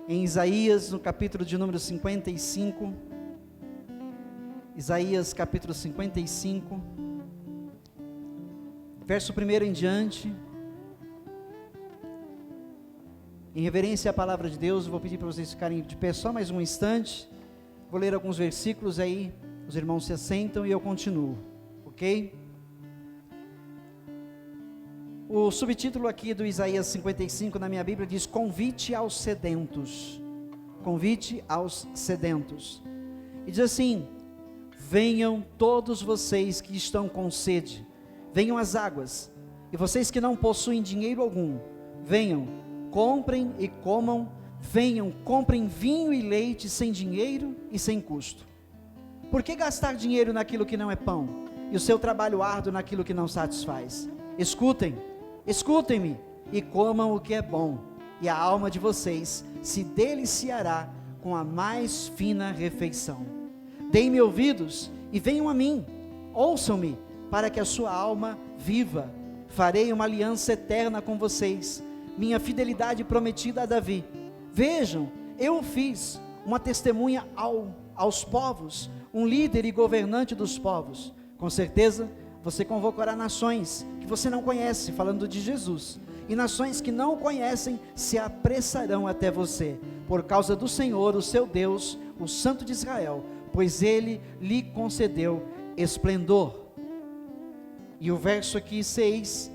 em Isaías, no capítulo de número 55, Isaías capítulo 55, verso 1 em diante. Em reverência à palavra de Deus, eu vou pedir para vocês ficarem de pé só mais um instante. Vou ler alguns versículos aí, os irmãos se assentam e eu continuo, ok? O subtítulo aqui do Isaías 55 na minha Bíblia diz: convite aos sedentos. Convite aos sedentos. E diz assim: venham todos vocês que estão com sede, venham às águas, e vocês que não possuem dinheiro algum, venham, comprem e comam, venham, comprem vinho e leite sem dinheiro e sem custo. Por que gastar dinheiro naquilo que não é pão, e o seu trabalho árduo naquilo que não satisfaz? Escutem-me e comam o que é bom, e a alma de vocês se deliciará com a mais fina refeição. Deem-me ouvidos e venham a mim, ouçam-me, para que a sua alma viva. Farei uma aliança eterna com vocês, minha fidelidade prometida a Davi. Vejam, eu o fiz uma testemunha aos povos, um líder e governante dos povos. Com certeza você convocará nações que você não conhece, falando de Jesus, e nações que não o conhecem se apressarão até você, por causa do Senhor, o seu Deus, o Santo de Israel, pois ele lhe concedeu esplendor. E o verso aqui 6,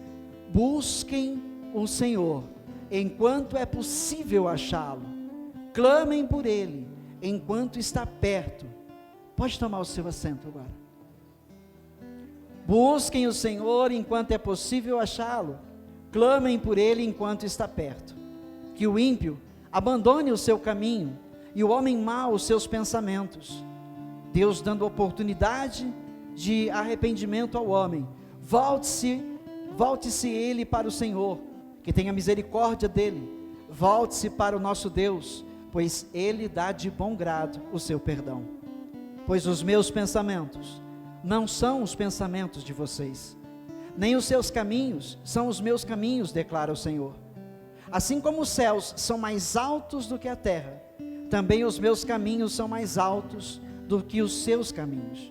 busquem o Senhor, enquanto é possível achá-lo, clamem por ele, enquanto está perto. Pode tomar o seu assento agora. Busquem o Senhor enquanto é possível achá-lo, clamem por ele enquanto está perto. Que o ímpio abandone o seu caminho, e o homem mau os seus pensamentos. Deus dando oportunidade de arrependimento ao homem. Volte-se ele para o Senhor, que tenha misericórdia dele. Volte-se para o nosso Deus, pois ele dá de bom grado o seu perdão. Pois os meus pensamentos não são os pensamentos de vocês, nem os seus caminhos são os meus caminhos, declara o Senhor. Assim como os céus são mais altos do que a terra, também os meus caminhos são mais altos do que os seus caminhos,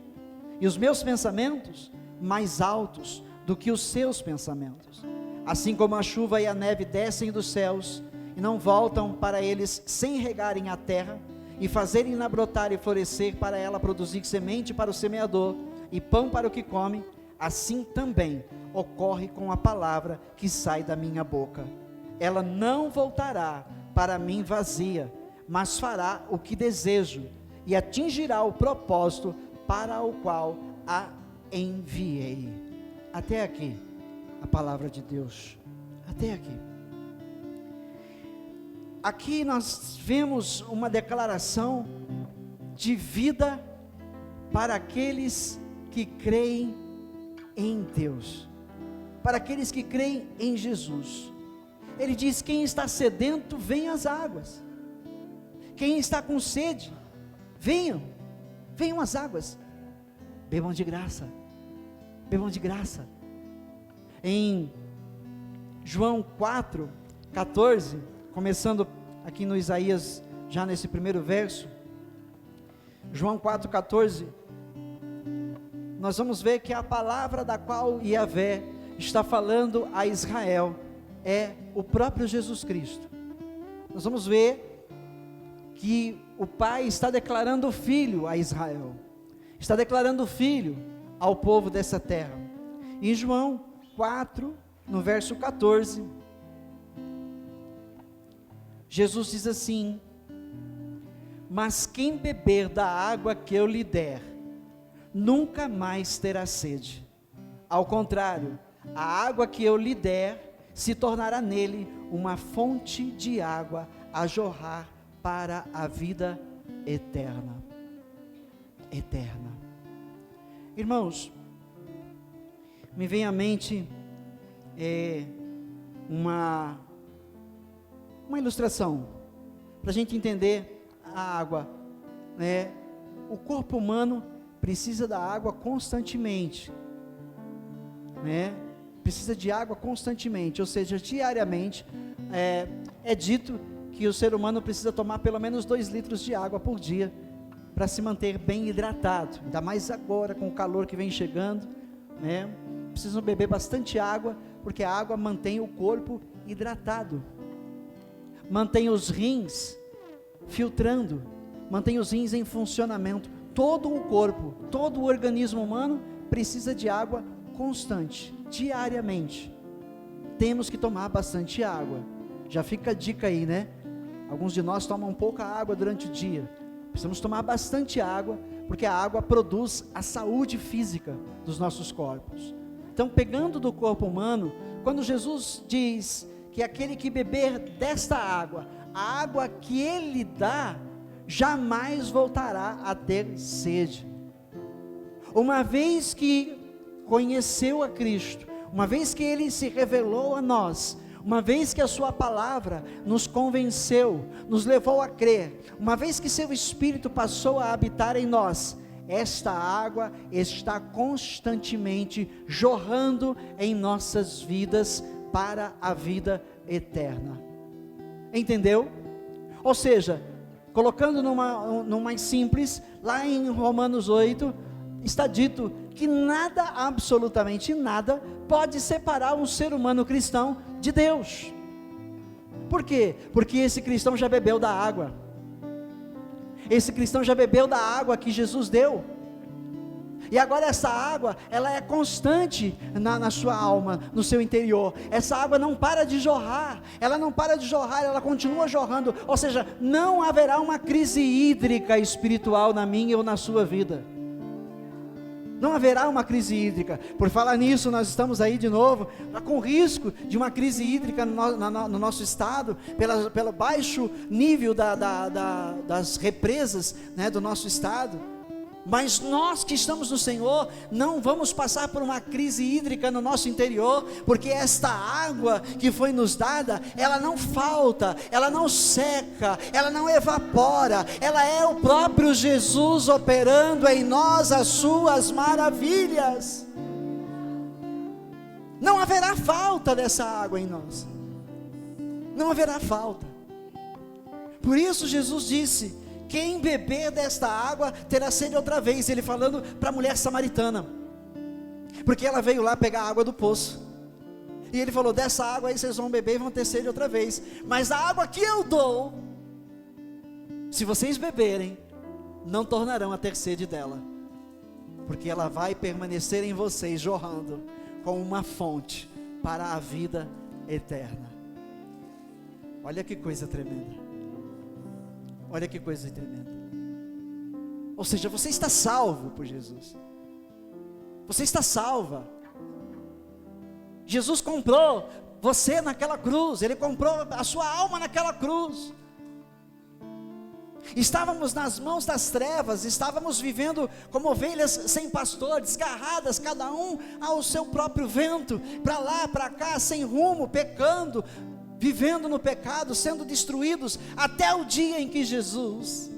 e os meus pensamentos mais altos do que os seus pensamentos. Assim como a chuva e a neve descem dos céus e não voltam para eles sem regarem a terra e fazerem-na brotar e florescer, para ela produzir semente para o semeador e pão para o que come, assim também ocorre com a palavra que sai da minha boca. Ela não voltará para mim vazia, mas fará o que desejo e atingirá o propósito para o qual a enviei. Até aqui a palavra de Deus. Até aqui. Aqui nós vemos uma declaração de vida para aqueles que creem em Deus, para aqueles que creem em Jesus. Ele diz: quem está sedento, venha às águas. Quem está com sede, venham às águas. Bebam de graça. Bebam de graça. Em João 4:14, começando aqui no Isaías, já nesse primeiro verso, João 4:14, nós vamos ver que a palavra da qual Yahvé está falando a Israel é o próprio Jesus Cristo. Nós vamos ver que o Pai está declarando o Filho a Israel, está declarando o Filho ao povo dessa terra. Em João 4, no verso 14, Jesus diz assim: mas quem beber da água que eu lhe der, nunca mais terá sede. Ao contrário, a água que eu lhe der se tornará nele uma fonte de água a jorrar para a vida eterna. Eterna. Irmãos, me vem à mente uma ilustração, para a gente entender a água, né? O corpo humano precisa da água constantemente, né? Precisa de água constantemente, ou seja, diariamente. É dito que o ser humano precisa tomar pelo menos 2 litros de água por dia, para se manter bem hidratado, ainda mais agora com o calor que vem chegando, né? Precisam beber bastante água, porque a água mantém o corpo hidratado, mantém os rins filtrando, mantém os rins em funcionamento. Todo o corpo, todo o organismo humano precisa de água constante, diariamente. Temos que tomar bastante água. Já fica a dica aí, né? Alguns de nós tomam pouca água durante o dia. Precisamos tomar bastante água, porque a água produz a saúde física dos nossos corpos. Então, pegando do corpo humano, quando Jesus diz que aquele que beber desta água, a água que ele dá, jamais voltará a ter sede. Uma vez que conheceu a Cristo, uma vez que ele se revelou a nós, uma vez que a sua palavra nos convenceu, nos levou a crer, uma vez que seu Espírito passou a habitar em nós, esta água está constantemente jorrando em nossas vidas para a vida eterna. Entendeu? Ou seja, colocando no mais simples, lá em Romanos 8, está dito que nada, absolutamente nada, pode separar um ser humano cristão de Deus. Por quê? Porque esse cristão já bebeu da água. Esse cristão já bebeu da água que Jesus deu. E agora essa água, ela é constante na sua alma, no seu interior. Essa água não para de jorrar, ela não para de jorrar, ela continua jorrando. Ou seja, não haverá uma crise hídrica espiritual na minha ou na sua vida. Não haverá uma crise hídrica. Por falar nisso, nós estamos aí de novo, com risco de uma crise hídrica no nosso estado, pelo baixo nível das represas, né, do nosso estado. Mas nós que estamos no Senhor, não vamos passar por uma crise hídrica no nosso interior, porque esta água que foi nos dada, ela não falta, ela não seca, ela não evapora, ela é o próprio Jesus operando em nós as suas maravilhas. Não haverá falta dessa água em nós, não haverá falta. Por isso Jesus disse: quem beber desta água terá sede outra vez. Ele falando para a mulher samaritana, porque ela veio lá pegar água do poço, e ele falou: dessa água aí vocês vão beber e vão ter sede outra vez, mas a água que eu dou, se vocês beberem, não tornarão a ter sede dela, porque ela vai permanecer em vocês, jorrando como uma fonte para a vida eterna. Olha que coisa tremenda. Olha que coisa tremenda. Ou seja, você está salvo por Jesus. Você está salva. Jesus comprou você naquela cruz. Ele comprou a sua alma naquela cruz. Estávamos nas mãos das trevas. Estávamos vivendo como ovelhas sem pastor, desgarradas, cada um ao seu próprio vento, para lá, para cá, sem rumo, pecando, vivendo no pecado, sendo destruídos, até o dia em que Jesus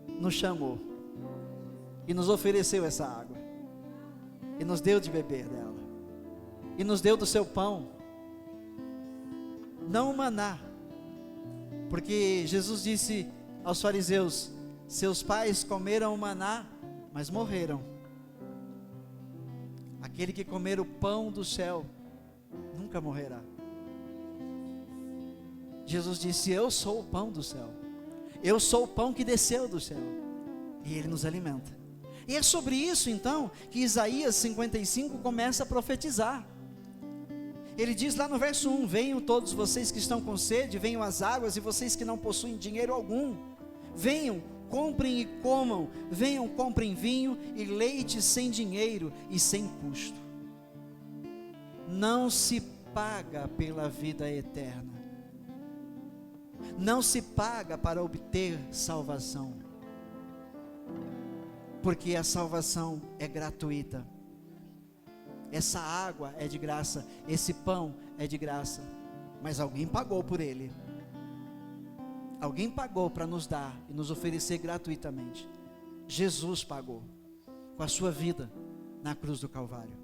nos chamou e nos ofereceu essa água, e nos deu de beber dela, e nos deu do seu pão, não o maná, porque Jesus disse aos fariseus: seus pais comeram o maná, mas morreram. Aquele que comer o pão do céu nunca morrerá. Jesus disse: eu sou o pão do céu, eu sou o pão que desceu do céu, e Ele nos alimenta. E é sobre isso então que Isaías 55 começa a profetizar. Ele diz lá no verso 1: venham todos vocês que estão com sede, venham às águas, e vocês que não possuem dinheiro algum, venham, comprem e comam, venham, comprem vinho e leite sem dinheiro e sem custo. Não se paga pela vida eterna, não se paga para obter salvação, porque a salvação é gratuita. Essa água é de graça, esse pão é de graça, mas alguém pagou por ele. Alguém pagou para nos dar e nos oferecer gratuitamente. Jesus pagou com a sua vida na cruz do Calvário,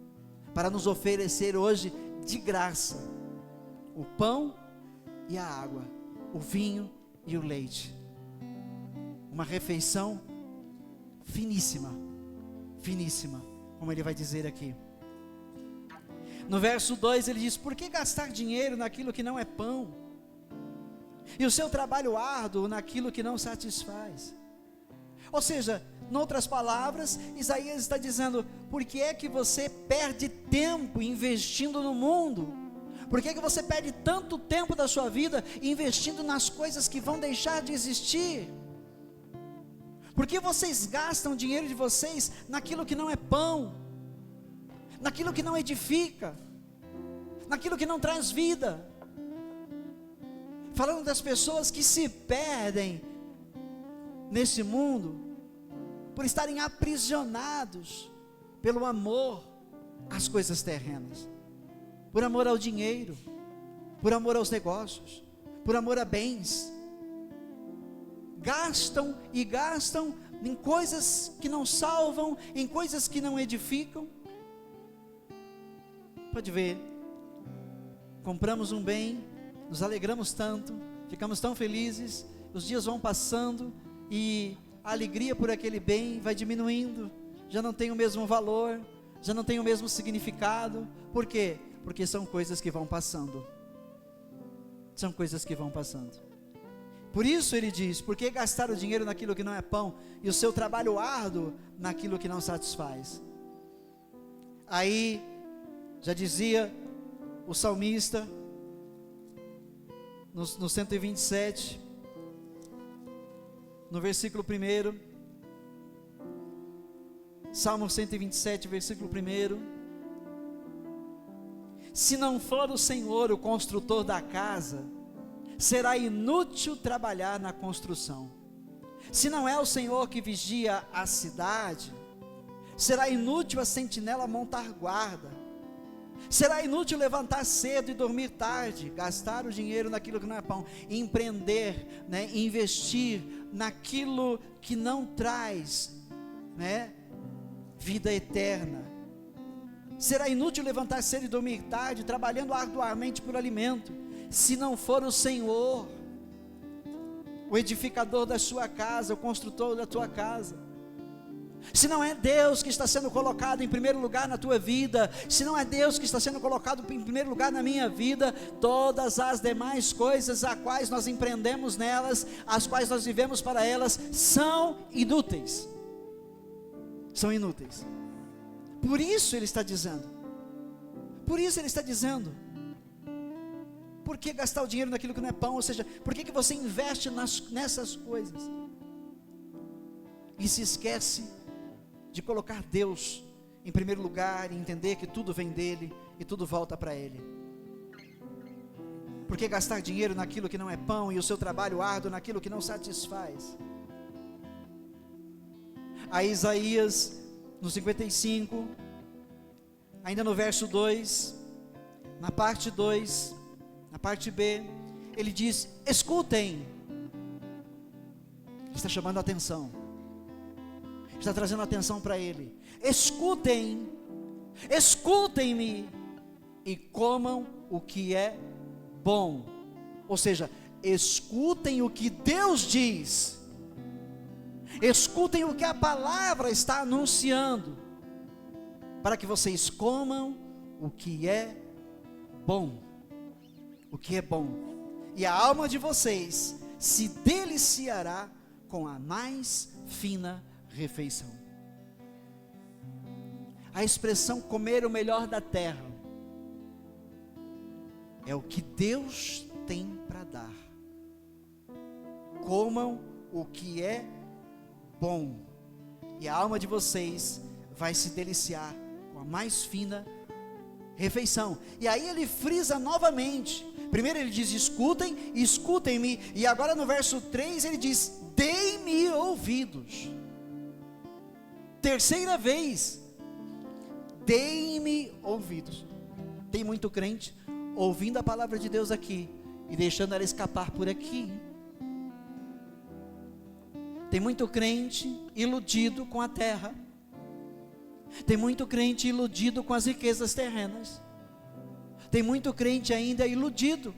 para nos oferecer hoje de graça o pão e a água, o vinho e o leite. Uma refeição finíssima, finíssima, como ele vai dizer aqui. No verso 2 ele diz: por que gastar dinheiro naquilo que não é pão? E o seu trabalho árduo naquilo que não satisfaz? Ou seja, em outras palavras, Isaías está dizendo: por que é que você perde tempo investindo no mundo? Por que é que você perde tanto tempo da sua vida investindo nas coisas que vão deixar de existir? Por que vocês gastam o dinheiro de vocês naquilo que não é pão, naquilo que não edifica, naquilo que não traz vida? Falando das pessoas que se perdem nesse mundo, por estarem aprisionados pelo amor às coisas terrenas, por amor ao dinheiro, por amor aos negócios, por amor a bens. Gastam e gastam em coisas que não salvam, em coisas que não edificam. Pode ver, compramos um bem, nos alegramos tanto, ficamos tão felizes, os dias vão passando e a alegria por aquele bem vai diminuindo, já não tem o mesmo valor, já não tem o mesmo significado. Por quê? Porque são coisas que vão passando, são coisas que vão passando. Por isso ele diz: por que gastar o dinheiro naquilo que não é pão, e o seu trabalho árduo naquilo que não satisfaz? Aí, já dizia o salmista, no 127, no versículo 1, Salmo 127, versículo 1: se não for o Senhor o construtor da casa, será inútil trabalhar na construção. Se não é o Senhor que vigia a cidade, será inútil a sentinela montar guarda. Será inútil levantar cedo e dormir tarde, gastar o dinheiro naquilo que não é pão, empreender, investir naquilo que não traz, vida eterna. Será inútil levantar cedo e dormir tarde, trabalhando arduamente por alimento, se não for o Senhor o edificador da sua casa, o construtor da tua casa. Se não é Deus que está sendo colocado em primeiro lugar na tua vida, se não é Deus que está sendo colocado em primeiro lugar na minha vida, todas as demais coisas a quais nós empreendemos nelas, as quais nós vivemos para elas, são inúteis. São inúteis. Por isso ele está dizendo, por que gastar o dinheiro naquilo que não é pão? Ou seja, por que você investe nessas coisas e se esquece de colocar Deus em primeiro lugar, e entender que tudo vem dele e tudo volta para ele? Por que gastar dinheiro naquilo que não é pão, e o seu trabalho árduo naquilo que não satisfaz? Aí Isaías, no 55, ainda no verso 2, na parte 2, na parte B, ele diz: escutem. Ele está chamando a atenção, está trazendo atenção para ele. Escutem, escutem-me e comam o que é bom. Ou seja, escutem o que Deus diz, escutem o que a palavra está anunciando, para que vocês comam o que é bom. O que é bom, e a alma de vocês se deliciará com a mais fina refeição. A expressão comer o melhor da terra é o que Deus tem para dar. Comam o que é bom, e a alma de vocês vai se deliciar com a mais fina refeição. E aí ele frisa novamente. Primeiro ele diz: escutem, escutem-me. E agora no verso 3 ele diz: deem-me ouvidos. Terceira vez: deem-me ouvidos. Tem muito crente ouvindo a palavra de Deus aqui e deixando ela escapar por aqui. Tem muito crente iludido com a terra. Tem muito crente iludido com as riquezas terrenas. Tem muito crente ainda iludido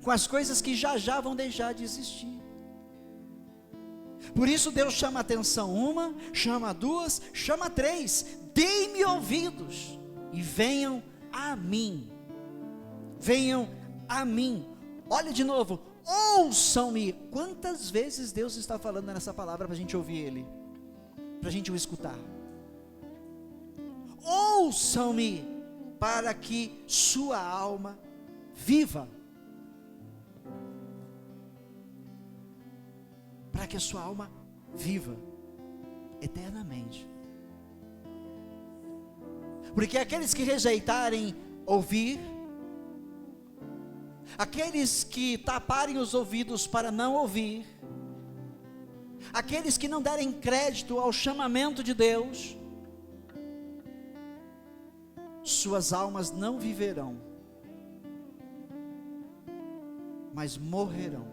com as coisas que já já vão deixar de existir. Por isso Deus chama a atenção uma, chama a duas, chama a três: deem-me ouvidos e venham a mim. Venham a mim. Olha de novo, ouçam-me. Quantas vezes Deus está falando nessa palavra para a gente ouvir Ele, para a gente o escutar? Ouçam-me, para que sua alma viva, para que a sua alma viva eternamente. Porque aqueles que rejeitarem ouvir, aqueles que taparem os ouvidos para não ouvir, aqueles que não derem crédito ao chamamento de Deus, suas almas não viverão, mas morrerão.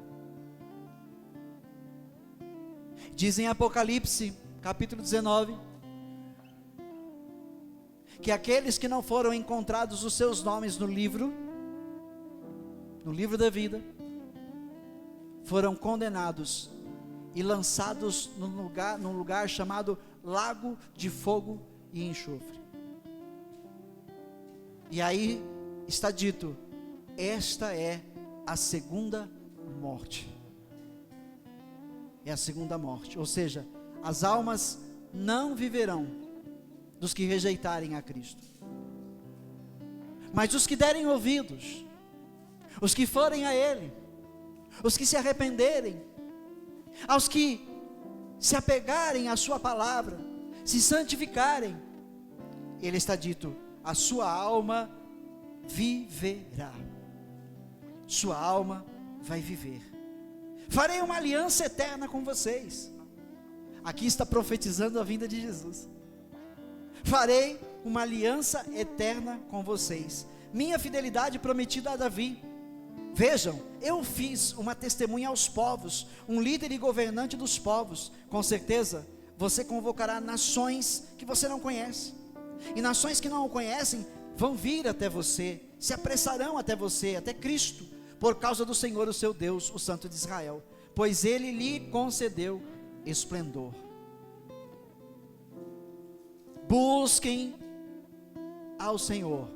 Diz em Apocalipse, capítulo 19, que aqueles que não foram encontrados os seus nomes no livro da vida, foram condenados e lançados num lugar chamado lago de fogo e enxofre. E aí está dito: esta é a segunda morte. É a segunda morte, ou seja, as almas não viverão dos que rejeitarem a Cristo, mas os que derem ouvidos, os que forem a Ele, os que se arrependerem, aos que se apegarem à sua palavra, se santificarem, Ele está dito: a sua alma viverá. Sua alma vai viver. Farei uma aliança eterna com vocês. Aqui está profetizando a vinda de Jesus. Farei uma aliança eterna com vocês. Minha fidelidade prometida a Davi. Vejam, eu fiz uma testemunha aos povos, um líder e governante dos povos. Com certeza, você convocará nações que você não conhece. E nações que não o conhecem vão vir até você, se apressarão até você, até Cristo, por causa do Senhor, o seu Deus, o Santo de Israel, pois Ele lhe concedeu esplendor. Busquem ao Senhor,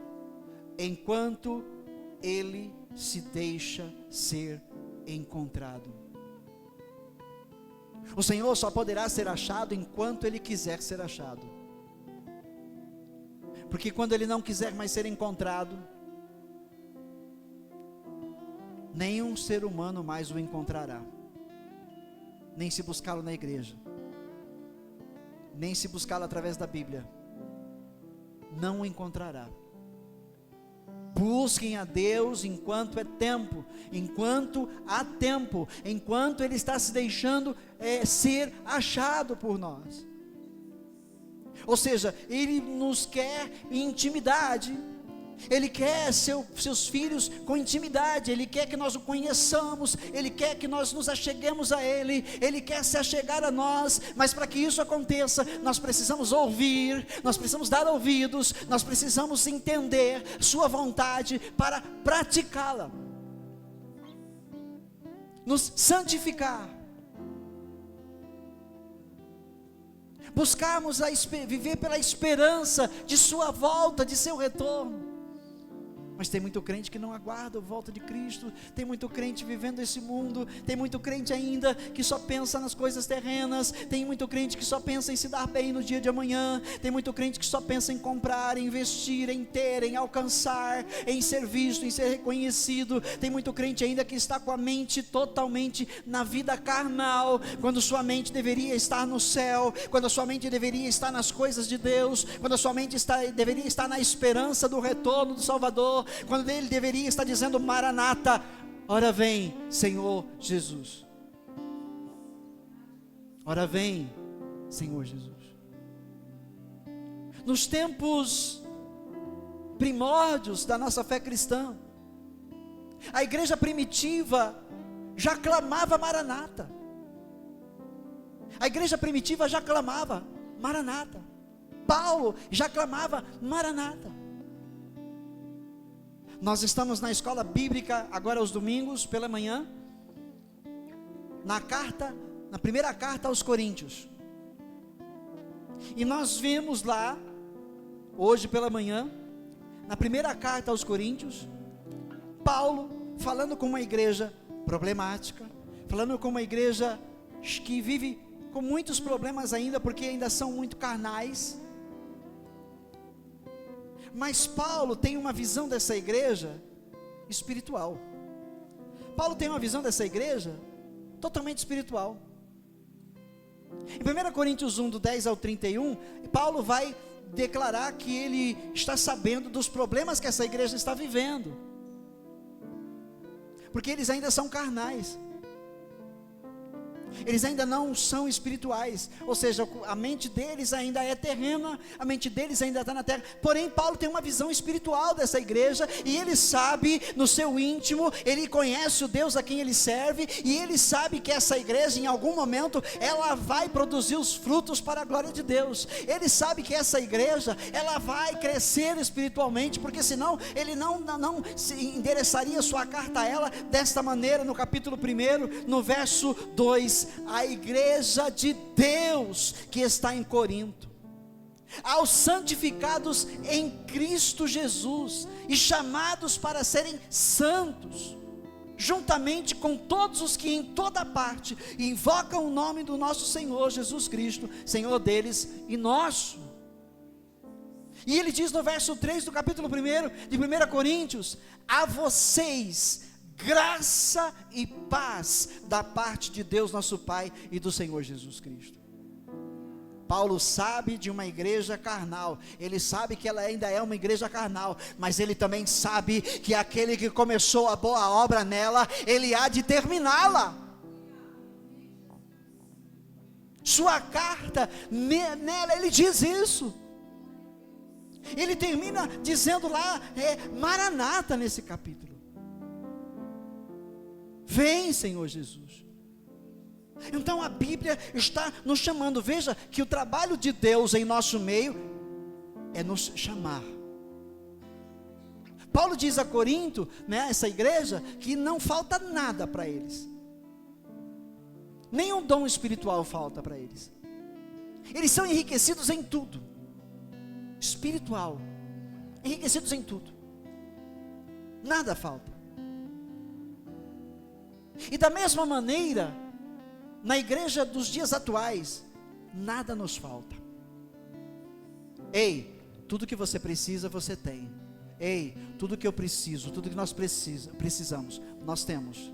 enquanto Ele se deixa ser encontrado. O Senhor só poderá ser achado enquanto Ele quiser ser achado, porque quando Ele não quiser mais ser encontrado, nenhum ser humano mais o encontrará, nem se buscá-lo na igreja, nem se buscá-lo através da Bíblia, não o encontrará. Busquem a Deus enquanto é tempo, enquanto há tempo, enquanto Ele está se deixando ser achado por nós. Ou seja, Ele nos quer em intimidade. Ele quer seus filhos com intimidade. Ele quer que nós o conheçamos. Ele quer que nós nos acheguemos a Ele. Ele quer se achegar a nós. Mas para que isso aconteça, nós precisamos ouvir, nós precisamos dar ouvidos, nós precisamos entender sua vontade para praticá-la, nos santificar, buscarmos viver pela esperança de sua volta, de seu retorno. Mas tem muito crente que não aguarda a volta de Cristo. Tem muito crente vivendo esse mundo. Tem muito crente ainda que só pensa nas coisas terrenas. Tem muito crente que só pensa em se dar bem no dia de amanhã. Tem muito crente que só pensa em comprar, em investir, em ter, em alcançar, em ser visto, em ser reconhecido. Tem muito crente ainda que está com a mente totalmente na vida carnal, quando sua mente deveria estar no céu, quando a sua mente deveria estar nas coisas de Deus, quando a sua mente deveria estar na esperança do retorno do Salvador, quando Ele deveria estar dizendo: Maranata, ora vem, Senhor Jesus. Ora vem, Senhor Jesus. Nos tempos primórdios da nossa fé cristã, a igreja primitiva já clamava Maranata. A igreja primitiva já clamava Maranata. Paulo já clamava Maranata. Nós estamos na escola bíblica, agora aos domingos, pela manhã, na primeira carta aos Coríntios. E nós vimos lá, hoje pela manhã, na primeira carta aos Coríntios, Paulo falando com uma igreja problemática, falando com uma igreja que vive com muitos problemas ainda, porque ainda são muito carnais. Mas Paulo tem uma visão dessa igreja espiritual. Paulo tem uma visão dessa igreja totalmente espiritual. Em 1 Coríntios 1, do 10 ao 31, Paulo vai declarar que ele está sabendo dos problemas que essa igreja está vivendo, porque eles ainda são carnais, eles ainda não são espirituais, ou seja, a mente deles ainda é terrena, a mente deles ainda está na terra. Porém, Paulo tem uma visão espiritual dessa igreja, e ele sabe no seu íntimo, ele conhece o Deus a quem ele serve, e ele sabe que essa igreja em algum momento, ela vai produzir os frutos para a glória de Deus. Ele sabe que essa igreja, ela vai crescer espiritualmente, porque senão ele não se endereçaria sua carta a ela desta maneira, no capítulo 1, no verso 2, a igreja de Deus que está em Corinto, aos santificados em Cristo Jesus, e chamados para serem santos, juntamente com todos os que em toda parte invocam o nome do nosso Senhor Jesus Cristo, Senhor deles e nosso. E ele diz no verso 3 do capítulo 1 de 1 Coríntios: a vocês graça e paz da parte de Deus nosso Pai e do Senhor Jesus Cristo. Paulo sabe de uma igreja carnal, ele sabe que ela ainda é uma igreja carnal, mas ele também sabe que aquele que começou a boa obra nela, ele há de terminá-la. Sua carta, nela ele diz isso. Ele termina dizendo lá, Maranata, nesse capítulo. Vem, Senhor Jesus. Então a Bíblia está nos chamando. Veja que o trabalho de Deus em nosso meio é nos chamar. Paulo diz a Corinto, essa igreja, que não falta nada para eles. Nenhum dom espiritual falta para eles. Eles são enriquecidos em tudo. Espiritual. Enriquecidos em tudo. Nada falta. E da mesma maneira, na igreja dos dias atuais, nada nos falta. Ei, tudo que você precisa, você tem. Ei, tudo que eu preciso, tudo que nós precisamos, nós temos.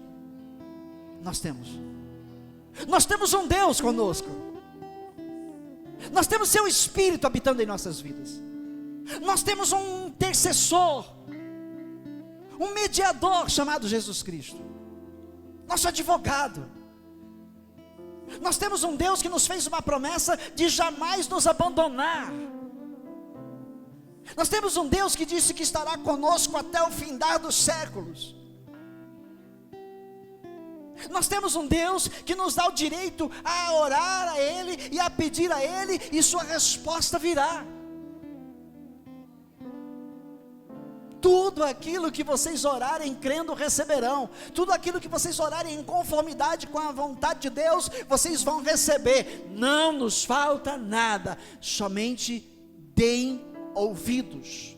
Nós temos. Nós temos um Deus conosco. Nós temos seu Espírito habitando em nossas vidas. Nós temos um intercessor, um mediador chamado Jesus Cristo, nosso advogado. Nós temos um Deus que nos fez uma promessa de jamais nos abandonar. Nós temos um Deus que disse que estará conosco até o findar dos séculos. Nós temos um Deus que nos dá o direito a orar a Ele e a pedir a Ele, e sua resposta virá. Tudo aquilo que vocês orarem crendo receberão. Tudo aquilo que vocês orarem em conformidade com a vontade de Deus, vocês vão receber. Não nos falta nada. Somente deem ouvidos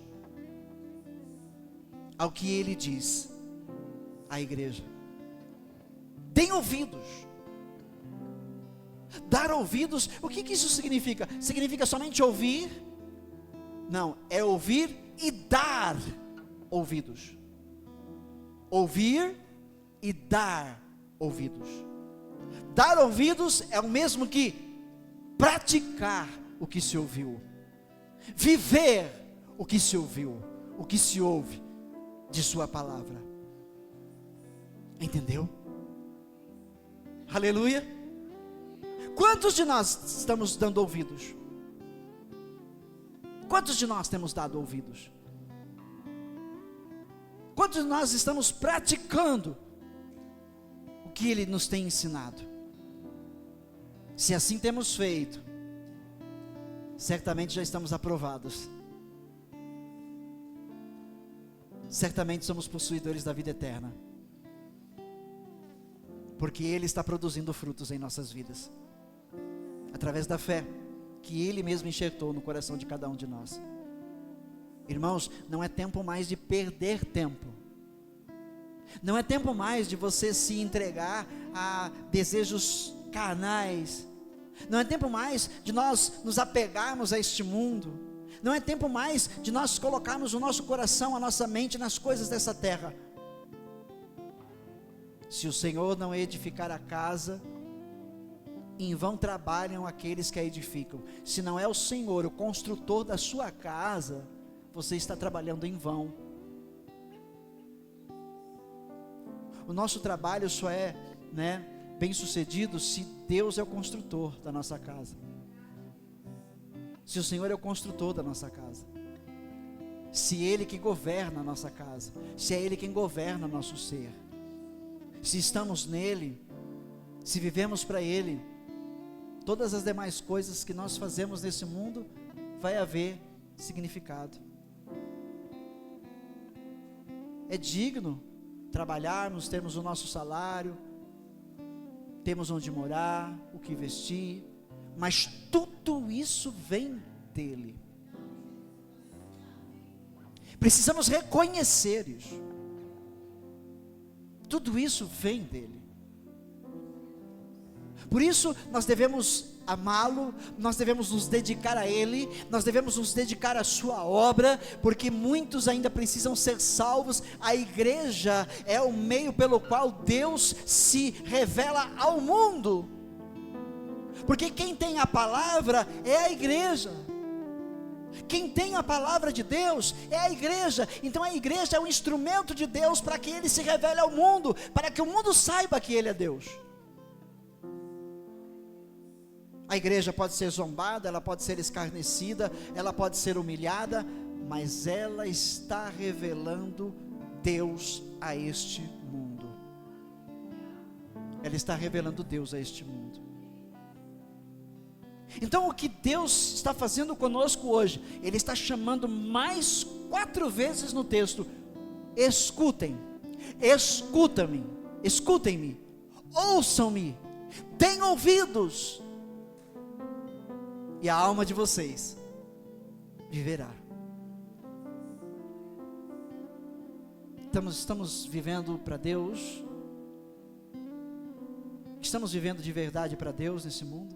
ao que Ele diz à igreja. Deem ouvidos. Dar ouvidos, o que isso significa? Significa somente ouvir? Não, é ouvir e dar ouvidos. Ouvir e dar ouvidos. Dar ouvidos é o mesmo que praticar o que se ouviu. Viver o que se ouviu, o que se ouve de sua palavra. Entendeu? Aleluia. Quantos de nós estamos dando ouvidos? Quantos de nós temos dado ouvidos? Quantos de nós estamos praticando o que Ele nos tem ensinado? Se assim temos feito, certamente já estamos aprovados. certamente somos possuidores da vida eterna, porque Ele está produzindo frutos em nossas vidas, através da fé que Ele mesmo enxertou no coração de cada um de nós. Irmãos, não é tempo mais de perder tempo, não é tempo mais de você se entregar a desejos carnais, não é tempo mais de nós nos apegarmos a este mundo, não é tempo mais de nós colocarmos o nosso coração, a nossa mente nas coisas dessa terra. Se o Senhor não edificar a casa, em vão trabalham aqueles que a edificam. Se não é o Senhor o construtor da sua casa, você está trabalhando em vão. O nosso trabalho só é, bem sucedido se Deus é o construtor da nossa casa, se o Senhor é o construtor da nossa casa, se Ele que governa a nossa casa, se é Ele quem governa nosso ser, se estamos nele, se vivemos para Ele, todas as demais coisas que nós fazemos nesse mundo vai haver significado. É digno trabalharmos, termos o nosso salário, temos onde morar, o que vestir, mas tudo isso vem dEle. Precisamos reconhecer isso. Tudo isso vem dEle. Por isso nós devemos amá-lo, nós devemos nos dedicar a Ele, nós devemos nos dedicar à sua obra, porque muitos ainda precisam ser salvos. A igreja é o meio pelo qual Deus se revela ao mundo, porque quem tem a palavra é a igreja, quem tem a palavra de Deus é a igreja. Então a igreja é um instrumento de Deus para que Ele se revele ao mundo, para que o mundo saiba que Ele é Deus. A igreja pode ser zombada, ela pode ser escarnecida, ela pode ser humilhada, mas ela está revelando Deus a este mundo. Ela está revelando Deus a este mundo. Então o que Deus está fazendo conosco hoje? Ele está chamando mais 4 vezes no texto: escutem, escutem-me, escutem-me, ouçam-me, tenham ouvidos, e a alma de vocês viverá. Estamos vivendo para Deus? Estamos vivendo de verdade para Deus nesse mundo?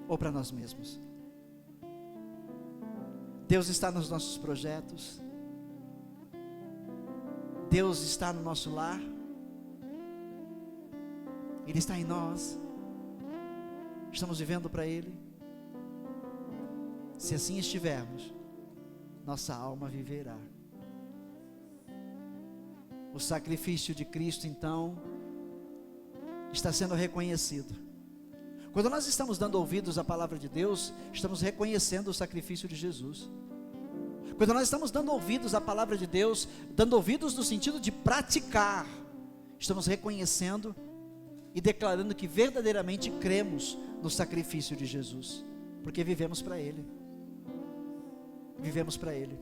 Ou para nós mesmos? Deus está nos nossos projetos, Deus está no nosso lar, Ele está em nós. Estamos vivendo para Ele? Se assim estivermos, nossa alma viverá. O sacrifício de Cristo, então, está sendo reconhecido. Quando nós estamos dando ouvidos à palavra de Deus, estamos reconhecendo o sacrifício de Jesus. Quando nós estamos dando ouvidos à palavra de Deus, dando ouvidos no sentido de praticar, estamos reconhecendo e declarando que verdadeiramente cremos no sacrifício de Jesus, porque vivemos para Ele. Vivemos para Ele,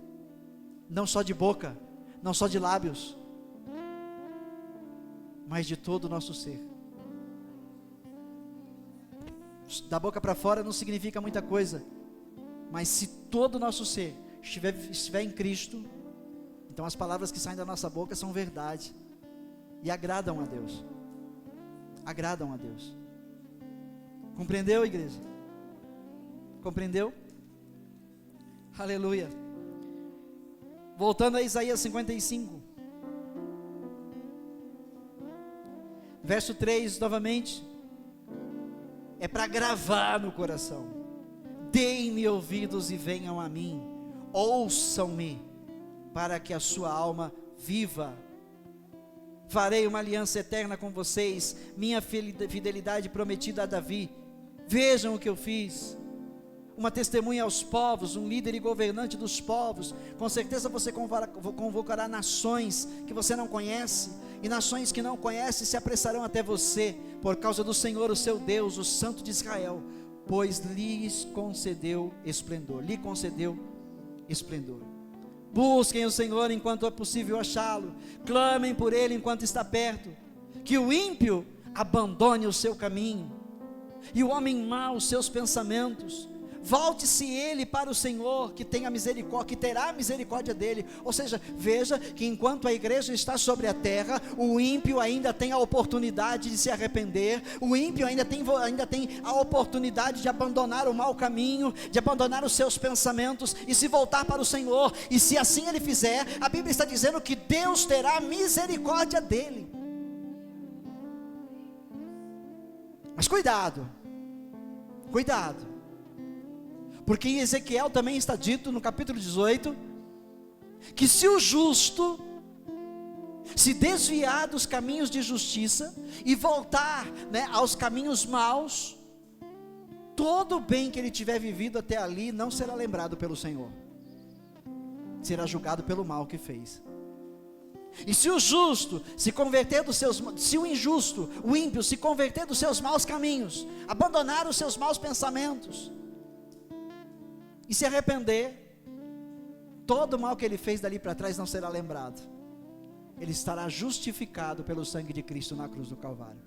não só de boca, não só de lábios, mas de todo o nosso ser. Da boca para fora não significa muita coisa, mas se todo o nosso ser estiver em Cristo, então as palavras que saem da nossa boca são verdade e agradam a Deus. Agradam a Deus. Compreendeu, igreja? Compreendeu? Aleluia. Voltando a Isaías 55, verso 3 novamente, é para gravar no coração: deem-me ouvidos e venham a mim, ouçam-me, para que a sua alma viva. Farei uma aliança eterna com vocês, minha fidelidade prometida a Davi. Vejam o que eu fiz, uma testemunha aos povos, um líder e governante dos povos. Com certeza você convocará nações que você não conhece, e nações que não conhecem se apressarão até você, por causa do Senhor, o seu Deus, o Santo de Israel, pois lhes concedeu esplendor, lhe concedeu esplendor. Busquem o Senhor enquanto é possível achá-lo, clamem por Ele enquanto está perto. Que o ímpio abandone o seu caminho, e o homem mau os seus pensamentos. Volte-se ele para o Senhor, que tenha misericórdia, que terá misericórdia dele. Ou seja, veja que enquanto a igreja está sobre a terra, o ímpio ainda tem a oportunidade de se arrepender, o ímpio ainda tem a oportunidade de abandonar o mau caminho, de abandonar os seus pensamentos e se voltar para o Senhor. E se assim ele fizer, a Bíblia está dizendo que Deus terá misericórdia dele. Mas cuidado, porque em Ezequiel também está dito no capítulo 18, que se o justo se desviar dos caminhos de justiça e voltar, aos caminhos maus, todo o bem que ele tiver vivido até ali não será lembrado pelo Senhor, será julgado pelo mal que fez. E se o justo se converter se o injusto, o ímpio se converter dos seus maus caminhos, abandonar os seus maus pensamentos e se arrepender, todo o mal que ele fez dali para trás não será lembrado. Ele estará justificado pelo sangue de Cristo na cruz do Calvário.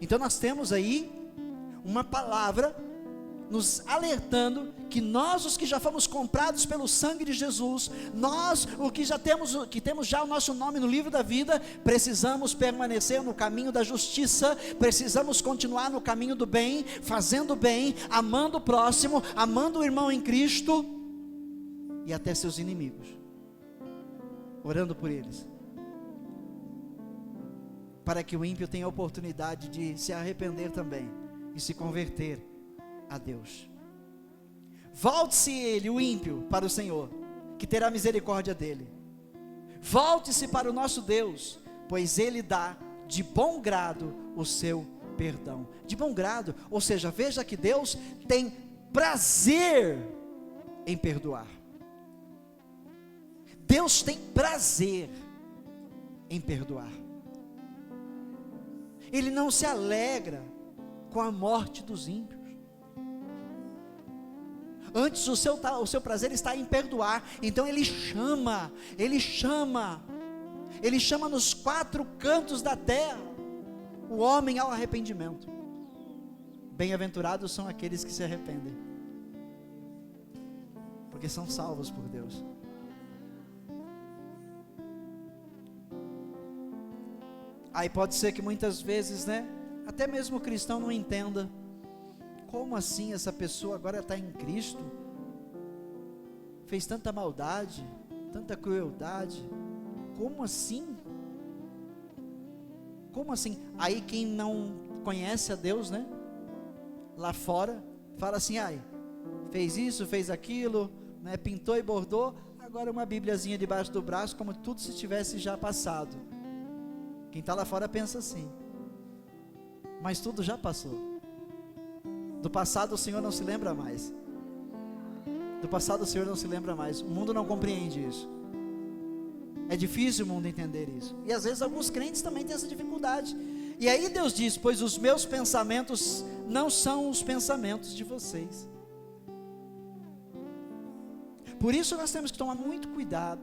Então nós temos aí uma palavra nos alertando que nós, os que já fomos comprados pelo sangue de Jesus, nós, que temos já o nosso nome no livro da vida, precisamos permanecer no caminho da justiça, precisamos continuar no caminho do bem, fazendo bem, amando o próximo, amando o irmão em Cristo, e até seus inimigos, orando por eles, para que o ímpio tenha a oportunidade de se arrepender também, e se converter a Deus. Volte-se ele, o ímpio, para o Senhor, que terá misericórdia dele. Volte-se para o nosso Deus, pois Ele dá de bom grado o seu perdão. De bom grado, ou seja, veja que Deus tem prazer em perdoar. Deus tem prazer em perdoar. Ele não se alegra com a morte dos ímpios. Antes o seu prazer está em perdoar. Então Ele chama nos quatro cantos da terra o homem ao arrependimento. Bem-aventurados são aqueles que se arrependem, porque são salvos por Deus. Aí pode ser que muitas vezes, até mesmo o cristão não entenda. Como assim essa pessoa agora está em Cristo? Fez tanta maldade, tanta crueldade. Como assim? Como assim? Aí quem não conhece a Deus, lá fora, fala assim: fez isso, fez aquilo, pintou e bordou, agora uma bibliazinha debaixo do braço, como tudo se tivesse já passado. Quem está lá fora pensa assim, mas tudo já passou. Do passado o Senhor não se lembra mais. Do passado o Senhor não se lembra mais. O mundo não compreende isso. É difícil o mundo entender isso. E às vezes alguns crentes também têm essa dificuldade. E aí Deus diz: pois os meus pensamentos não são os pensamentos de vocês. Por isso nós temos que tomar muito cuidado,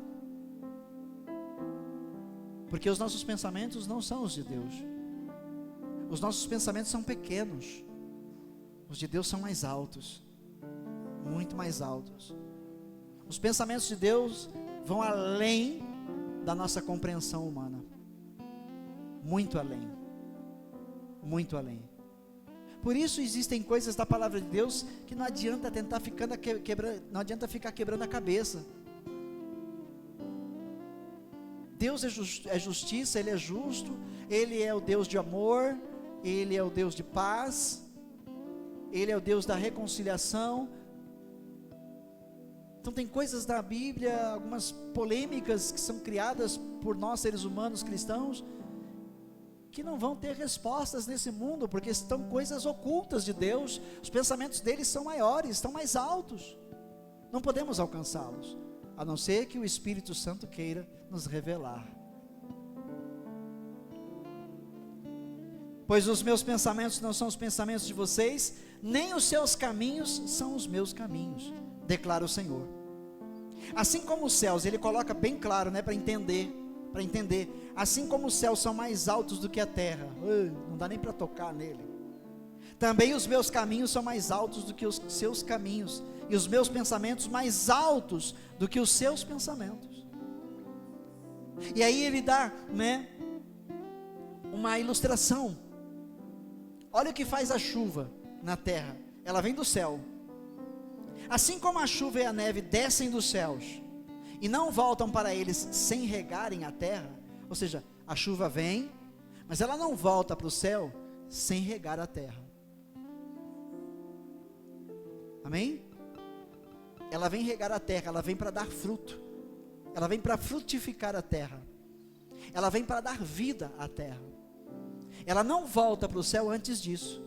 porque os nossos pensamentos não são os de Deus. Os nossos pensamentos são pequenos. Os de Deus são mais altos, muito mais altos. Os pensamentos de Deus vão além da nossa compreensão humana, muito além, muito além. Por isso existem coisas da palavra de Deus que não adianta tentar não adianta ficar quebrando a cabeça. Deus é justiça, Ele é justo, Ele é o Deus de amor, Ele é o Deus de paz, Ele é o Deus da reconciliação. Então tem coisas da Bíblia, algumas polêmicas que são criadas por nós seres humanos cristãos, que não vão ter respostas nesse mundo, porque estão coisas ocultas de Deus. Os pensamentos deles são maiores, estão mais altos, não podemos alcançá-los, a não ser que o Espírito Santo queira nos revelar. Pois os meus pensamentos não são os pensamentos de vocês, nem os seus caminhos são os meus caminhos, declara o Senhor. Assim como os céus, ele coloca bem claro, né, para entender, assim como os céus são mais altos do que a terra, não dá nem para tocar nele, também os meus caminhos são mais altos do que os seus caminhos, e os meus pensamentos mais altos do que os seus pensamentos. E aí ele dá, né, uma ilustração. Olha o que faz a chuva na terra, ela vem do céu. Assim como a chuva e a neve descem dos céus e não voltam para eles sem regarem a terra, ou seja, a chuva vem, mas ela não volta para o céu sem regar a terra. Amém? Ela vem regar a terra, ela vem para dar fruto, ela vem para frutificar a terra, ela vem para dar vida à terra. Ela não volta para o céu antes disso,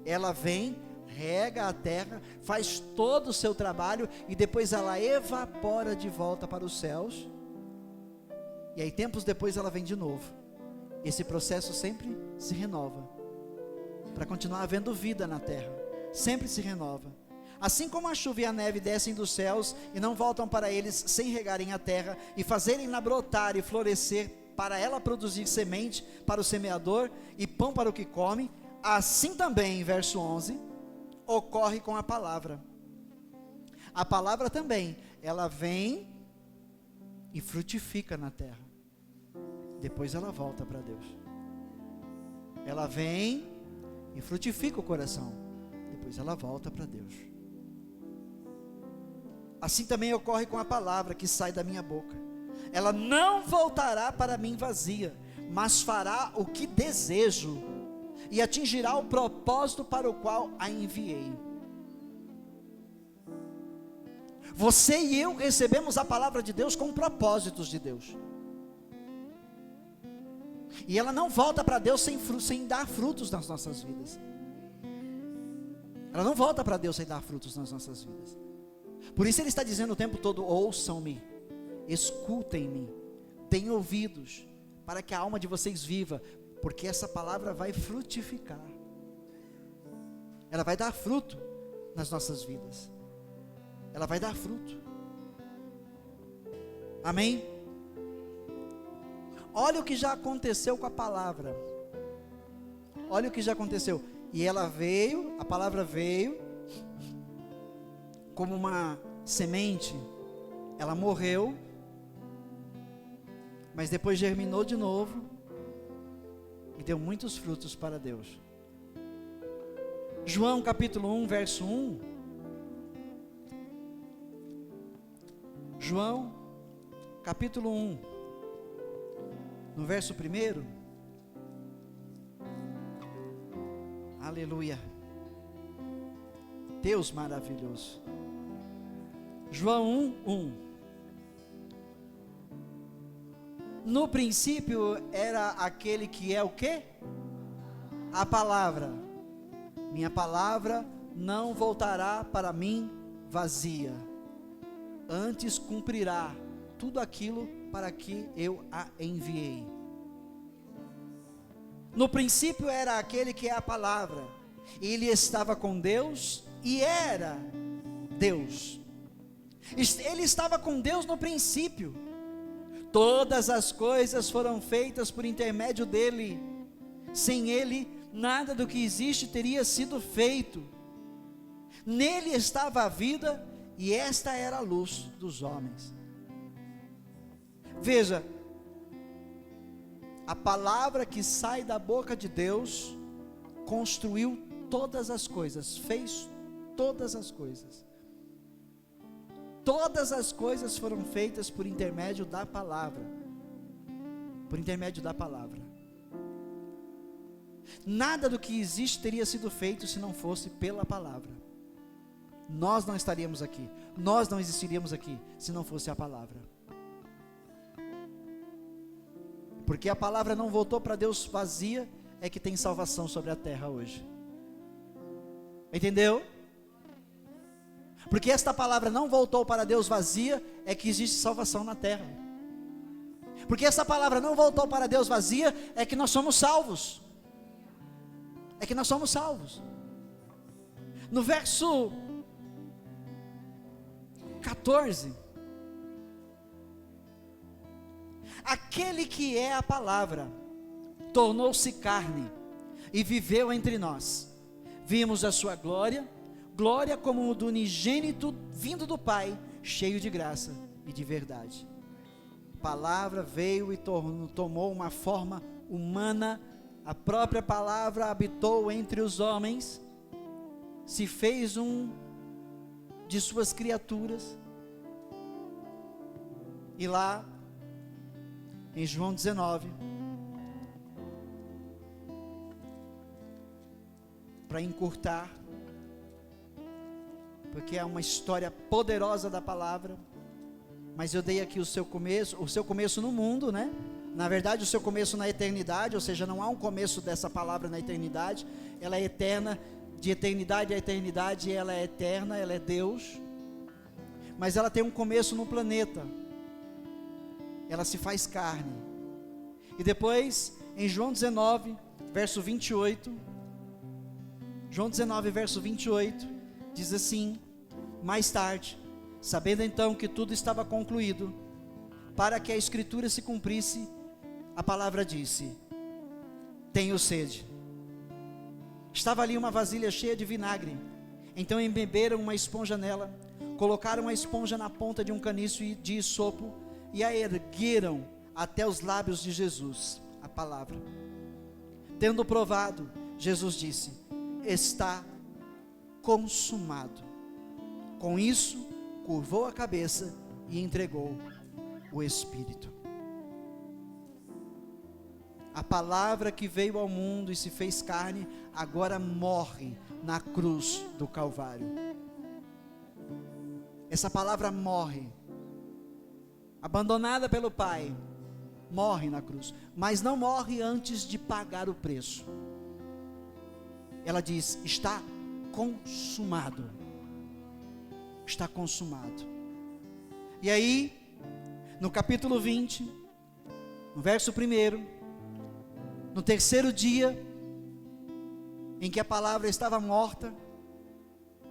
ela vem, rega a terra, faz todo o seu trabalho e depois ela evapora de volta para os céus, e aí tempos depois ela vem de novo. Esse processo sempre se renova, para continuar havendo vida na terra, sempre se renova. Assim como a chuva e a neve descem dos céus e não voltam para eles sem regarem a terra e fazerem-na brotar e florescer, para ela produzir semente para o semeador e pão para o que come, assim também, verso 11, ocorre com a palavra. A palavra também, ela vem e frutifica na terra, depois ela volta para Deus. Ela vem e frutifica o coração, depois ela volta para Deus. Assim também ocorre com a palavra que sai da minha boca. Ela não voltará para mim vazia, mas fará o que desejo e atingirá o propósito para o qual a enviei. Você e eu recebemos a palavra de Deus com propósitos de Deus, e ela não volta para Deus sem dar frutos nas nossas vidas. Ela não volta para Deus sem dar frutos nas nossas vidas. Por isso ele está dizendo o tempo todo: ouçam-me, escutem-me, tenham ouvidos, para que a alma de vocês viva, porque essa palavra vai frutificar, ela vai dar fruto nas nossas vidas, ela vai dar fruto. Amém? Olha o que já aconteceu com a palavra, olha o que já aconteceu. E ela veio, a palavra veio como uma semente, ela morreu, mas depois germinou de novo e deu muitos frutos para Deus. João capítulo 1, verso 1. João capítulo 1, no verso 1. Aleluia. Deus maravilhoso. João 1:1. No princípio era aquele que é o quê? A palavra. Minha palavra não voltará para mim vazia, antes cumprirá tudo aquilo para que eu a enviei. No princípio era aquele que é a palavra, ele estava com Deus e era Deus. Ele estava com Deus no princípio. Todas as coisas foram feitas por intermédio dele. Sem ele, nada do que existe teria sido feito. Nele estava a vida, e esta era a luz dos homens. Veja, a palavra que sai da boca de Deus construiu todas as coisas, fez todas as coisas. Todas as coisas foram feitas por intermédio da palavra. Por intermédio da palavra. Nada do que existe teria sido feito se não fosse pela palavra. Nós não estaríamos aqui, nós não existiríamos aqui se não fosse a palavra. Porque a palavra não voltou para Deus vazia, é que tem salvação sobre a terra hoje. Entendeu? Porque esta palavra não voltou para Deus vazia, é que existe salvação na terra. Porque essa palavra não voltou para Deus vazia, é que nós somos salvos. É que nós somos salvos. No verso 14. Aquele que é a palavra tornou-se carne e viveu entre nós. Vimos a sua glória, glória como do unigênito vindo do Pai, cheio de graça e de verdade. A palavra veio e tomou uma forma humana. A própria palavra habitou entre os homens, se fez um de suas criaturas. E lá em João 19, para encurtar, porque é uma história poderosa da palavra, mas eu dei aqui o seu começo no mundo, né? Na verdade, o seu começo na eternidade, ou seja, não há um começo dessa palavra na eternidade, ela é eterna, de eternidade a eternidade, ela é eterna, ela é Deus, mas ela tem um começo no planeta, ela se faz carne. E depois, em João 19, verso 28, João 19, verso 28, diz assim: mais tarde, sabendo então que tudo estava concluído, para que a escritura se cumprisse, a palavra disse: tenho sede. Estava ali uma vasilha cheia de vinagre, então embeberam uma esponja nela, colocaram a esponja na ponta de um caniço de isopo, e a ergueram até os lábios de Jesus, a palavra. Tendo provado, Jesus disse: está consumado. Com isso, curvou a cabeça e entregou o Espírito. A palavra que veio ao mundo e se fez carne, agora morre na cruz do Calvário. Essa palavra morre, abandonada pelo Pai, morre na cruz, mas não morre antes de pagar o preço. Ela diz: está consumado. Está consumado. E aí, no capítulo 20, no verso 1, no terceiro dia em que a palavra estava morta,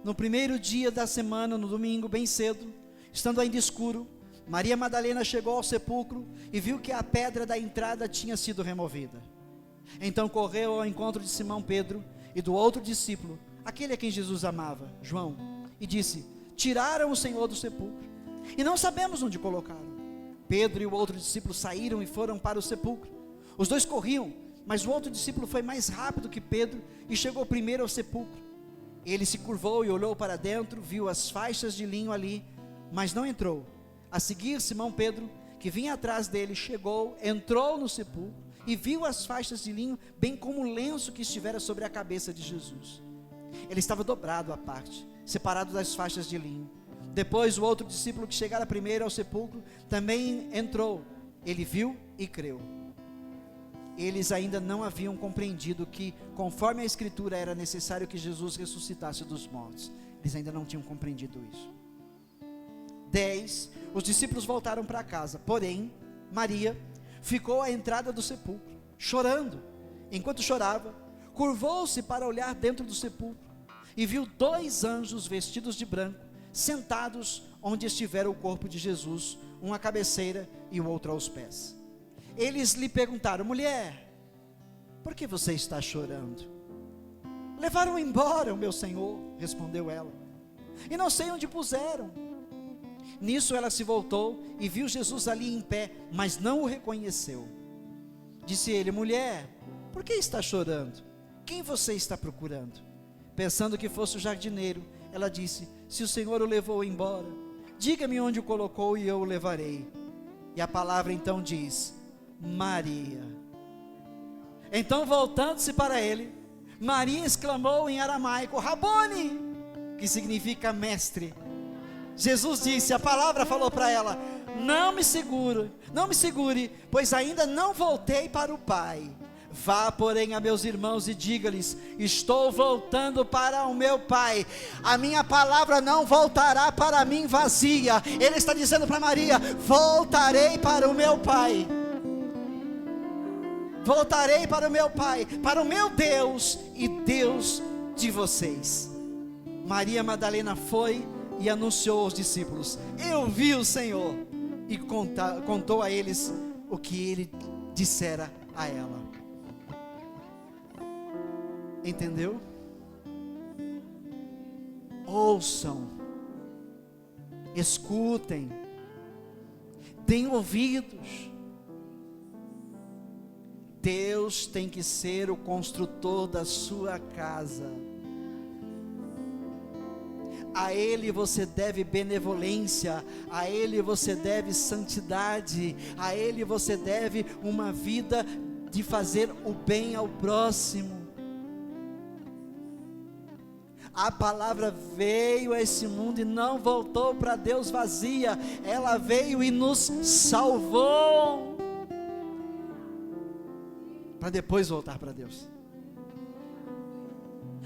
no primeiro dia da semana, no domingo, bem cedo, estando ainda escuro, Maria Madalena chegou ao sepulcro e viu que a pedra da entrada tinha sido removida. Então correu ao encontro de Simão Pedro e do outro discípulo, aquele a quem Jesus amava, João, e disse: tiraram o Senhor do sepulcro e não sabemos onde colocaram. Pedro e o outro discípulo saíram e foram para o sepulcro. Os dois corriam, mas o outro discípulo foi mais rápido que Pedro e chegou primeiro ao sepulcro. Ele se curvou e olhou para dentro, viu as faixas de linho ali, mas não entrou. A seguir, Simão Pedro, que vinha atrás dele, chegou, entrou no sepulcro e viu as faixas de linho, bem como o lenço que estivera sobre a cabeça de Jesus. Ele estava dobrado à parte, separado das faixas de linho. Depois o outro discípulo que chegara primeiro ao sepulcro também entrou. Ele viu e creu. Eles ainda não haviam compreendido que, conforme a Escritura, era necessário que Jesus ressuscitasse dos mortos. Eles ainda não tinham compreendido isso. 10, os discípulos voltaram para casa, porém, Maria ficou à entrada do sepulcro, chorando. Enquanto chorava, curvou-se para olhar dentro do sepulcro, e viu 2 anjos vestidos de branco, sentados onde estivera o corpo de Jesus, um à cabeceira e o outro aos pés. Eles lhe perguntaram: mulher, por que você está chorando? Levaram embora o meu Senhor, respondeu ela, e não sei onde puseram. Nisso ela se voltou e viu Jesus ali em pé, mas não o reconheceu. Disse ele: mulher, por que está chorando? Quem você está procurando? Pensando que fosse o jardineiro, ela disse: se o Senhor o levou embora, diga-me onde o colocou e eu o levarei. E a palavra então diz: Maria. Então, voltando-se para ele, Maria exclamou em aramaico: Rabone, que significa mestre. Jesus disse, a palavra falou para ela: não me segure, pois ainda não voltei para o Pai. Vá, porém, a meus irmãos e diga-lhes: estou voltando para o meu Pai. A minha palavra não voltará para mim vazia. Ele está dizendo para Maria: voltarei para o meu Pai. Voltarei para o meu Pai, para o meu Deus e Deus de vocês. Maria Madalena foi e anunciou aos discípulos: eu vi o Senhor, e contou a eles o que ele dissera a ela. Entendeu? Ouçam, escutem, deem ouvidos. Deus tem que ser o construtor da sua casa. A Ele você deve benevolência, a Ele você deve santidade, a Ele você deve uma vida de fazer o bem ao próximo. A palavra veio a esse mundo e não voltou para Deus vazia, ela veio e nos salvou, para depois voltar para Deus.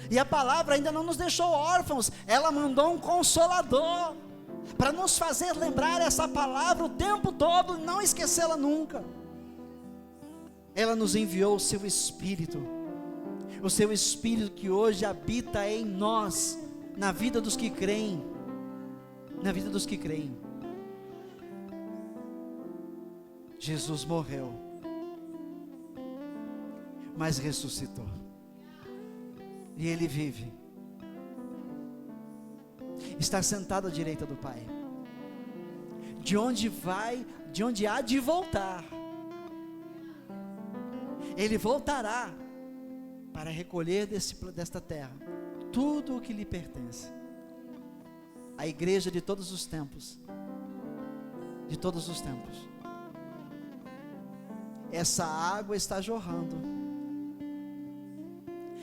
E a palavra ainda não nos deixou órfãos, ela mandou um consolador, para nos fazer lembrar essa palavra o tempo todo, não esquecê-la nunca. Ela nos enviou o seu Espírito, o seu Espírito que hoje habita em nós, na vida dos que creem, na vida dos que creem. Jesus morreu, mas ressuscitou, e Ele vive, está sentado à direita do Pai, de onde há de voltar. Ele voltará para recolher desta terra tudo o que lhe pertence. A igreja de todos os tempos, de todos os tempos. Essa água está jorrando,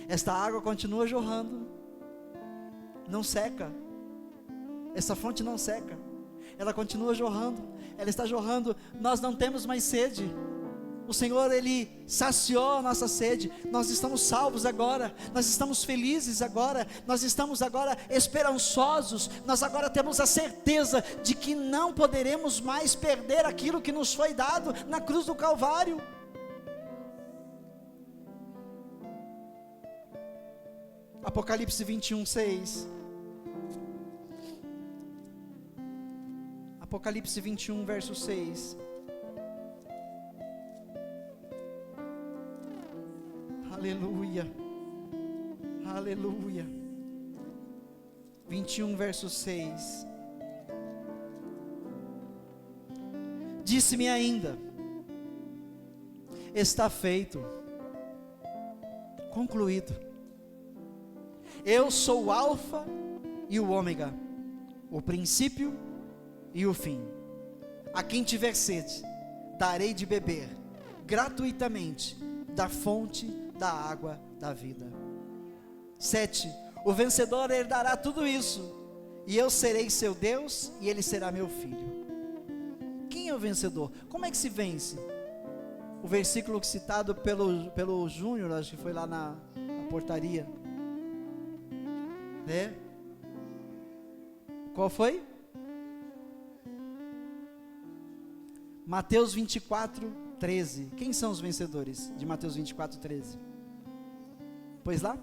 esta água continua jorrando, não seca, essa fonte não seca, ela continua jorrando, ela está jorrando. Nós não temos mais sede. O Senhor, Ele saciou a nossa sede. Nós estamos salvos agora, nós estamos felizes agora, nós estamos agora esperançosos, nós agora temos a certeza de que não poderemos mais perder aquilo que nos foi dado na cruz do Calvário. Apocalipse 21:6. Apocalipse 21, verso 6. Aleluia, aleluia. 21, verso 6. Disse-me ainda: está feito, concluído. Eu sou o Alfa e o Ômega, o princípio e o fim. A quem tiver sede, darei de beber gratuitamente da fonte da água da vida. 7. O vencedor herdará tudo isso, e eu serei seu Deus, e ele será meu filho. Quem é o vencedor? Como é que se vence? O versículo citado pelo Júnior, acho que foi lá na portaria, né? Qual foi? Mateus 24:13. Quem são os vencedores de Mateus 24:13? Pois lá?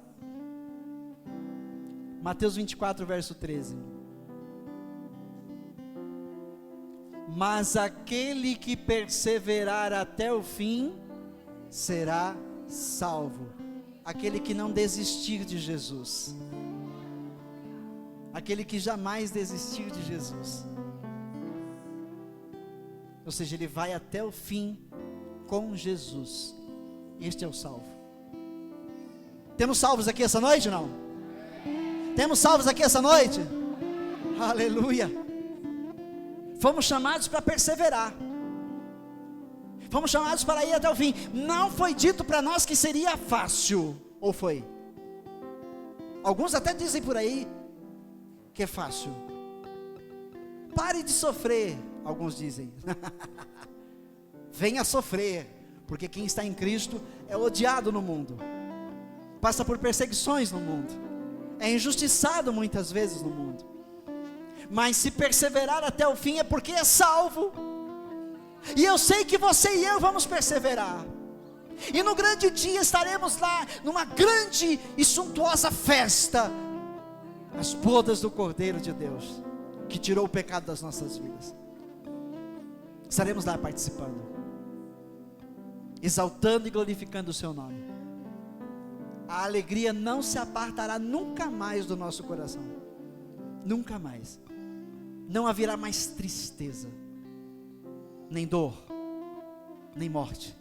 Mateus 24, verso 13. Mas aquele que perseverar até o fim será salvo. Aquele que não desistir de Jesus, aquele que jamais desistir de Jesus, ou seja, ele vai até o fim com Jesus. Este é o salvo. Temos salvos aqui essa noite, não? Temos salvos aqui essa noite? Aleluia. Fomos chamados para perseverar, fomos chamados para ir até o fim. Não foi dito para nós que seria fácil, ou foi? Alguns até dizem por aí que é fácil. Pare de sofrer, alguns dizem. Venha sofrer, porque quem está em Cristo é odiado no mundo, passa por perseguições no mundo, é injustiçado muitas vezes no mundo, mas se perseverar até o fim é porque é salvo. E eu sei que você e eu vamos perseverar, e no grande dia estaremos lá, numa grande e suntuosa festa, as bodas do Cordeiro de Deus. que tirou o pecado das nossas vidas. Estaremos lá participando, exaltando e glorificando o seu nome. A alegria não se apartará nunca mais do nosso coração, nunca mais. Não haverá mais tristeza, nem dor, nem morte,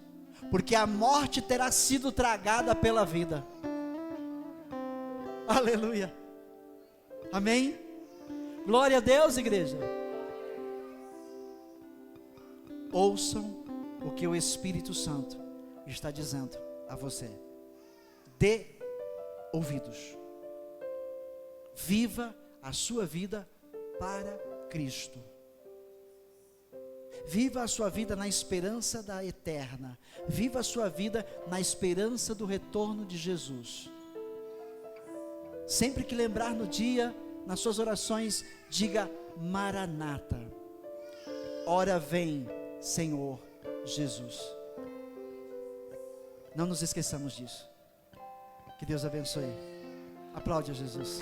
porque a morte terá sido tragada pela vida. Aleluia, amém? Glória a Deus, igreja. Ouçam o que o Espírito Santo está dizendo a você. Dê ouvidos. Viva a sua vida para Cristo. Viva a sua vida na esperança da eterna. Viva a sua vida na esperança do retorno de Jesus. Sempre que lembrar no dia, nas suas orações, diga: Maranata, ora vem, Senhor Jesus. Não nos esqueçamos disso. Que Deus abençoe. Aplaude a Jesus.